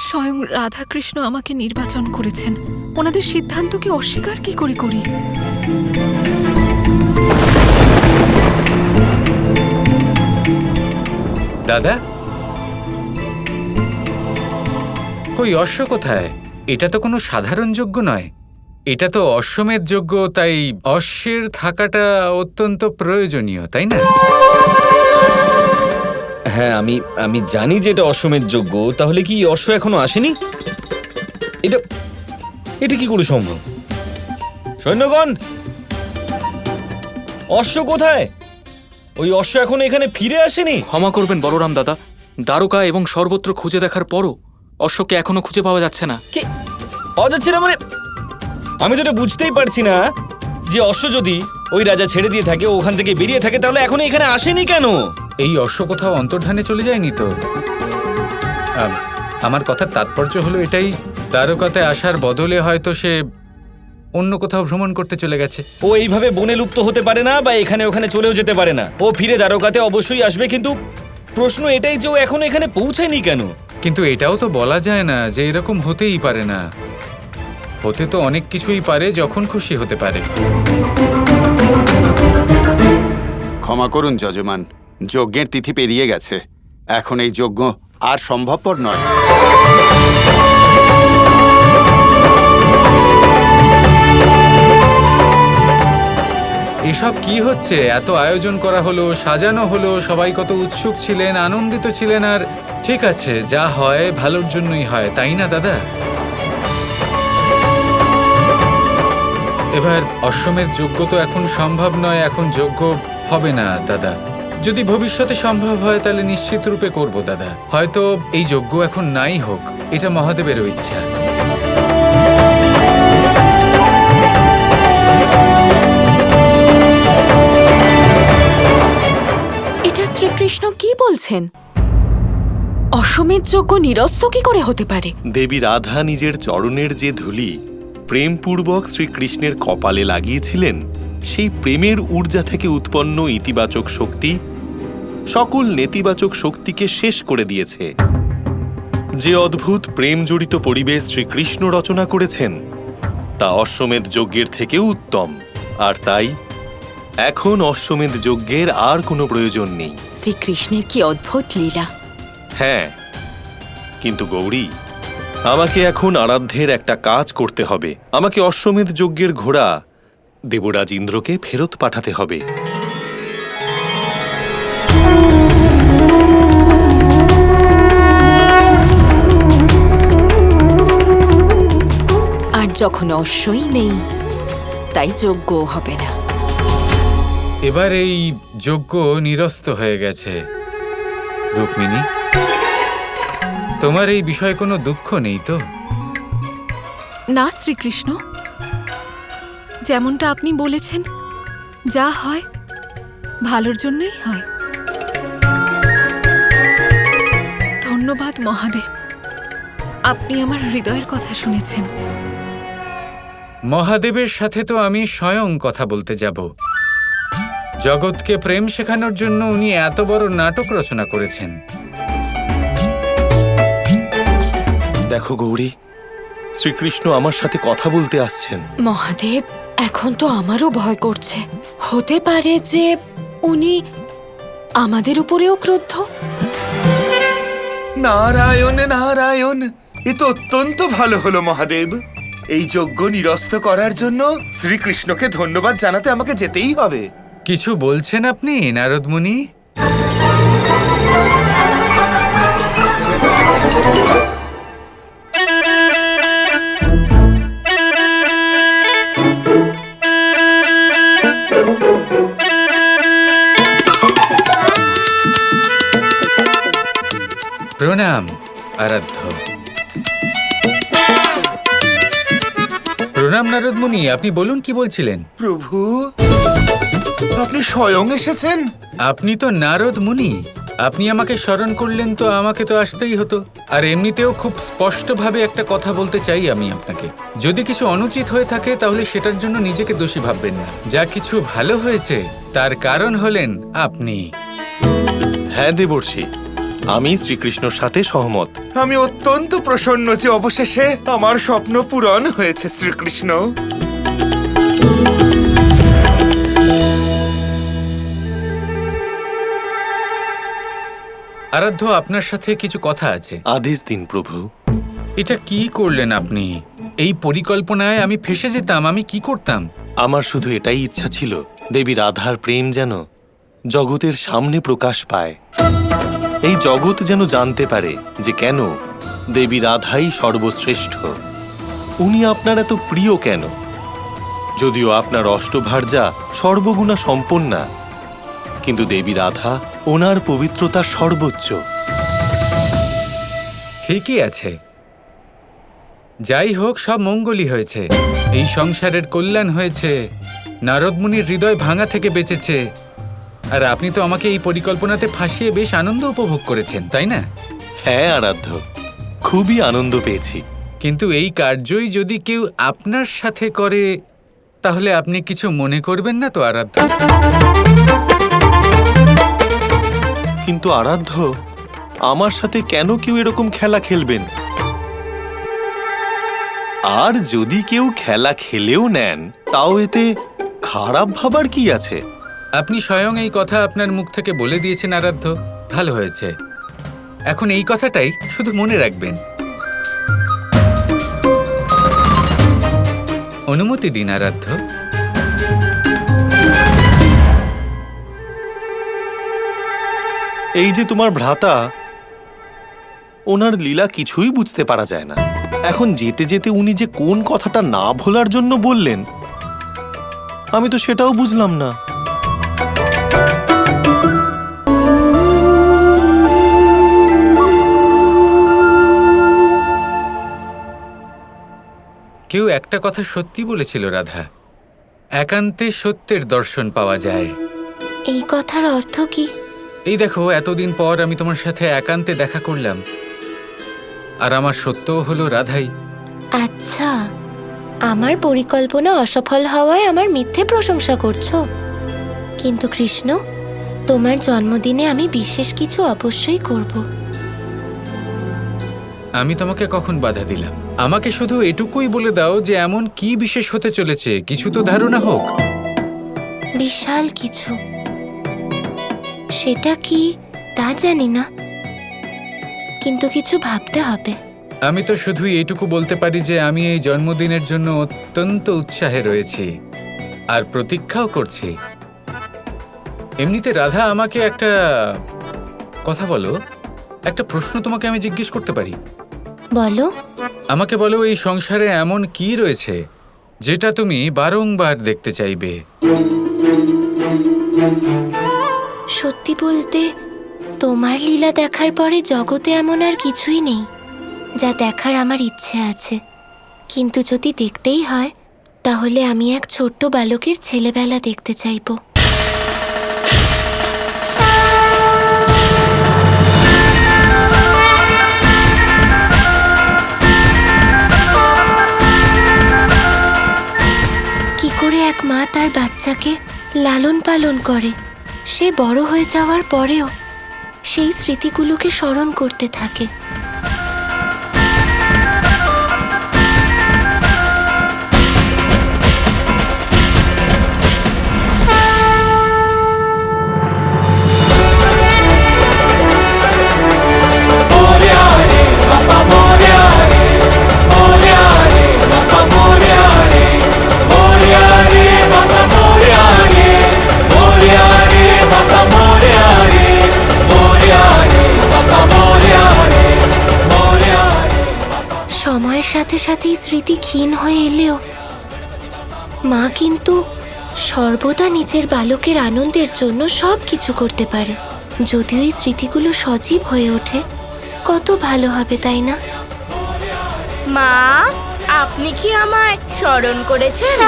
স্বয়ং রাধাকৃষ্ণ আমাকে নির্বাচন করেছেন, ওনাদের সিদ্ধান্তকে অস্বীকার কি করে করি? দাদা, কই অশ্ব কোথায়? এটা তো কোনো সাধারণ যজ্ঞ নয়, এটা তো অশ্বমেধ যজ্ঞ, তাই অশ্বের থাকাটা অত্যন্ত প্রয়োজনীয়, তাই না? হ্যাঁ, আমি জানি যে এটা অশ্বমেধ যজ্ঞ। তাহলে কি অশ্ব এখনো আসেনি? এটা এটা কি করে সম্ভব? সৈন্যগণ, অশ্ব কোথায়? ওই অশ্ব এখনো এখানে ফিরে আসেনি। ক্ষমা করবেন বলরাম দাদা, দ্বারকা এবং সর্বত্র খুঁজে দেখার পরও অশ্বকে এখনো খুঁজে পাওয়া যাচ্ছে না। কি পাওয়া যাচ্ছে না মানে? আমি তো এটা বুঝতেই পারছি না যে অশ্ব যদি ওই রাজা ছেড়ে দিয়ে থাকে, ওখান থেকে বেরিয়ে থাকে, তাহলে এখনো এখানে আসেনি কেন? এই অশ্ব কোথাও অন্তর্ধানে চলে যায়নি তো? আমার কথার তাৎপর্য হলো এটাই, দ্বারকাতে আসার বদলে হয়তো সে অন্য কোথাও ভ্রমণ করতে চলে গেছে। ও এইভাবে বনে লুপ্ত হতে পারে না, বা এখানে ওখানে চলেও যেতে পারে না। ও ফিরে দ্বারকাতে অবশ্যই আসবে, কিন্তু প্রশ্ন এটাই যে ও এখনো এখানে পৌঁছায়নি কেন? কিন্তু এটাও তো বলা যায় না যে এরকম হতেই পারে না। হতে তো অনেক কিছুই পারে, যখন খুশি হতে পারে। ক্ষমা করুন যজমান, যজ্ঞের তিথি পেরিয়ে গেছে, এখন এই যজ্ঞ আর সম্ভবপর নয়। এসব কি হচ্ছে? এত আয়োজন করা হলো, সাজানো হলো, সবাই কত উৎসুক ছিলেন, আনন্দিত ছিলেন, আর ঠিক আছে, যা হয় ভালোর জন্যই হয়, তাই না দাদা? এবার অশ্বমেধ যজ্ঞ তো এখন সম্ভব নয়, এখন যজ্ঞ হবে না দাদা। যদি ভবিষ্যতে সম্ভব হয় তাহলে নিশ্চিত রূপে করব দাদা। হয়তো এই যজ্ঞ এখন নাই হোক, এটা মহাদেবেরও ইচ্ছা। এটা শ্রীকৃষ্ণ কি বলছেন? অশ্বমেধ যজ্ঞ নিরস্ত কি করে হতে পারে? দেবী রাধা নিজের চরণের যে ধূলি প্রেমপূর্বক শ্রীকৃষ্ণের কপালে লাগিয়েছিলেন, সেই প্রেমের ঊর্জা থেকে উৎপন্ন ইতিবাচক শক্তি সকল নেতিবাচক শক্তিকে শেষ করে দিয়েছে। যে অদ্ভুত প্রেম জড়িত পরিবেশ শ্রীকৃষ্ণ রচনা করেছেন তা অশ্বমেধ যজ্ঞের থেকেও উত্তম, আর তাই এখন অশ্বমেধ যজ্ঞের আর কোনো প্রয়োজন নেই। শ্রীকৃষ্ণের কি অদ্ভুত লীলা! হ্যাঁ, কিন্তু গৌরী, আমাকে এখন আরাধ্যের একটা কাজ করতে হবে। আমাকে অশ্বমেধ যজ্ঞের ঘোড়া দেবরাজ ইন্দ্রকে ফেরত পাঠাতে হবে। আর যখন অশ্বই নেই, তাই যজ্ঞ হবে না। এবার এই যজ্ঞ নিরস্ত হয়ে গেছে। রুক্মিণী, তোমার এই বিষয়ে কোনো দুঃখ নেই তো? না শ্রীকৃষ্ণ, যেমনটা আপনি বলেছেন, যা হয় ভালোর জন্যই হয়। ধন্যবাদ মহাদেব, আপনি আমার হৃদয়ের কথা শুনেছেন। মহাদেবের সাথে তো আমি স্বয়ং কথা বলতে যাব। জগৎকে প্রেম শেখানোর জন্য উনি এত বড় নাটক রচনা করেছেন। দেখো গৌরী, শ্রীকৃষ্ণ আমার সাথে কথা বলতে আসছেন। মহাদেব, এখন তো আমারও ভয় করছে। হতে পারে যে উনি আমাদের উপরেও ক্রুদ্ধ। নারায়ণ নারায়ণ, এ তো অত্যন্ত ভালো হলো মহাদেব। এই যজ্ঞ নিরস্ত করার জন্য শ্রীকৃষ্ণকে ধন্যবাদ জানাতে আমাকে যেতেই হবে। কিছু বলছেন আপনি নারদ মুনি? প্রণাম আরাধ্য। প্রণাম নারদ মুনি, আপনি বলুন, কি বলছিলেন? প্রভু, আপনি স্বয়ং এসেছেন। আপনি তো নারদ মুনি, আপনি আমাকে স্মরণ করলেন তো আমাকে তো আসতেই হতো। আর এমনিতেও খুব স্পষ্টভাবে একটা কথা বলতে চাই আমি আপনাকে। যদি কিছু অনুচিত হয়ে থাকে তাহলে সেটার জন্য নিজেকে দোষী ভাববেন না। যা কিছু ভালো হয়েছে তার কারণ হলেন আপনি। হ্যাঁ দেবর্ষি, আমি শ্রীকৃষ্ণর সাথে সহমত। আমি অত্যন্ত প্রসন্ন যে অবশেষে আমার স্বপ্ন পূরণ হয়েছে শ্রীকৃষ্ণ। আরাধ্য, আপনার সাথে কিছু কথা আছে। আদেশ দিন প্রভু। এটা কি করলেন আপনি? এই পরিকল্পনায় আমি ফেসে যেতাম, আমি কি করতাম? আমার শুধু এটাই ইচ্ছা ছিল, দেবী রাধার প্রেম যেন জগতের সামনে প্রকাশ পায়। এই জগৎ যেন জানতে পারে যে কেন দেবী রাধাই সর্বশ্রেষ্ঠ। উনি আপনার এত প্রিয় কেন? যদিও আপনার অষ্টভার্যা সর্বগুণা সম্পন্না, কিন্তু দেবী রাধা ওনার পবিত্রতা সর্বোচ্চ। ঠিকই আছে। যাই হোক, সব মঙ্গলই হয়েছে। এই সংসারের কল্যাণ হয়েছে, নারদ মুনির হৃদয় ভাঙা থেকে বেঁচেছে। আর আপনি তো আমাকে এই পরিকল্পনাতে ফাঁসিয়ে বেশ আনন্দ উপভোগ করেছেন, তাই না? হ্যাঁ আরাধ্য, খুবই আনন্দ পেয়েছি। কিন্তু এই কার্যই যদি কেউ আপনার সাথে করে, তাহলে আপনি কিছু মনে করবেন না তো আরাধ্য? কিন্তু আরাধ্য, আমার সাথে কেন কেউ এরকম খেলা খেলবেন? আর যদি কেউ খেলা খেলেও নেন, তাও এতে খারাপ ভাবার কি আছে? আপনি স্বয়ং এই কথা আপনার মুখ থেকে বলে দিয়েছেন আরাধ্য, ভালো হয়েছে। এখন এই কথাটাই শুধু মনে রাখবেন। অনুমতি দিন আরাধ্য। এই যে তোমার ভ্রাতা, ওনার লীলা কিছুই বুঝতে পারা যায় না। এখন যেতে যেতে উনি যে কোন কথাটা না ভোলার জন্য বললেন, আমি তো সেটাও বুঝলাম না। কেউ একটা কথা সত্যি বলেছিল রাধা, একান্তে সত্যের দর্শন পাওয়া যায়। এই কথার অর্থ কি? এই দেখো, এতদিন পর আমি তোমার সাথে একান্তে দেখা করলাম, আর আমার সত্যও হলো রাধাই। আচ্ছা, আমার পরিকল্পনা অসফল হওয়ায় আমার মিথ্যে প্রশংসা করছো। কিন্তু কৃষ্ণ, তোমার জন্মদিনে আমি বিশেষ কিছু অবশ্যই করব। আমি তোমাকে কখন বাধা দিলাম? আমাকে শুধু এটুকুই বলে দাও যে এমন কি বিশেষ হতে চলেছে, কিছু তো ধারণা হোক। বিশাল কিছু। সেটা কি তা জানি না, কিন্তু কিছু ভাবতে হবে। আমি তো শুধু এইটুকু বলতে পারি যে আমি এই জন্মদিনের জন্য অত্যন্ত উৎসাহে রয়েছি আর প্রতীক্ষাও করছি। এমনিতে রাধা, আমাকে একটা কথা বলো, একটা প্রশ্ন তোমাকে আমি জিজ্ঞেস করতে পারি? বলো। আমাকে বলো, এই সংসারে এমন কি রয়েছে যেটা তুমি বারংবার দেখতে চাইবে? সত্যি বলতে, তোমার লীলা দেখার পরে জগতে এমন আর কিছুই নেই যা দেখার আমার ইচ্ছে আছে। কিন্তু যদি দেখতেই হয়, তাহলে আমি এক ছোট্ট বালকের ছেলেবেলা দেখতে চাইব। কি করে এক মা তার বাচ্চাকে লালন পালন করে, সে বড় হয়ে যাওয়ার পরেও সেই স্মৃতিগুলোকে স্মরণ করতে থাকে। সময়ের সাথে সাথেই স্মৃতি ক্ষীণ হয়ে এলেও মা কিন্তু সর্বদা নিজের বালকের আনন্দের জন্য সব কিছু করতে পারে। যদিও এই স্মৃতিগুলো সজীব হয়ে ওঠে, কত ভালো হবে, তাই না? মা, আপনি কি আমায় স্মরণ করেছেন?